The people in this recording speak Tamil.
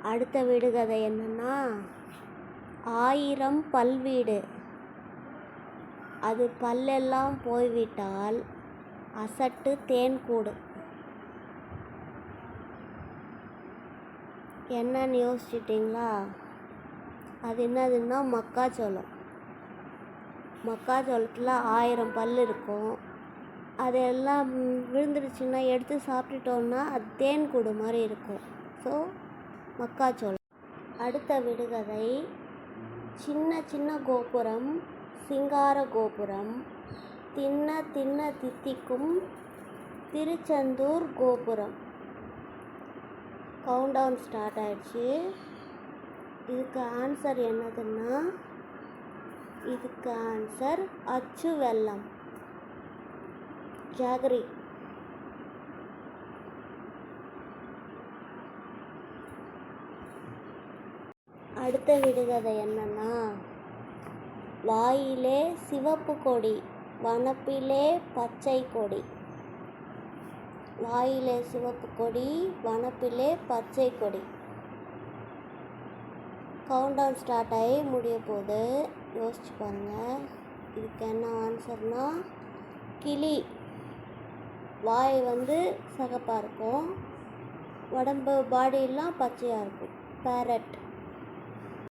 அடுத்த விடுகதை என்னன்னா, 1000 பல்வீடு. அது பல்லெல்லாம் போய்விட்டால் அசட்டு தேன்கூடு. என்னன்னு யோசிச்சிட்டிங்களா? அது என்னதுன்னா மக்காச்சோளம். மக்காச்சோளத்தில் 1000 பல் இருக்கும். அதெல்லாம் விழுந்துடுச்சுன்னா எடுத்து சாப்பிட்டுட்டோன்னா அது தேன்கூடு மாதிரி இருக்கும். ஸோ மக்காச்சோளம். அடுத்த விடுகதை, சின்ன சின்ன கோபுரம், சிங்கார கோபுரம், தின்ன தின்ன தித்திக்கும் திருச்செந்தூர் கோபுரம். கவுண்டவுன் ஸ்டார்ட் ஆயிடுச்சு. இதுக்கு ஆன்சர் என்னதுன்னா, இதுக்கு ஆன்சர் அச்சு வெல்லம், ஜாகரி. அடுத்த விடுகதை என்னன்னா, வாயிலே சிவப்பு கொடி, வனப்பிலே பச்சை கொடி. வாயிலே சிவப்பு கொடி, வனப்பிலே பச்சை கொடி. கவுண்டவுன் ஸ்டார்ட் ஆகி முடிய போகுது. யோசிச்சு பாருங்கள். இதுக்கு என்ன ஆன்சர்னா கிளி. வாய் சிகப்பாக இருக்கும், உடம்பு பாடியெல்லாம் பச்சையாக இருக்கும். பேரட்.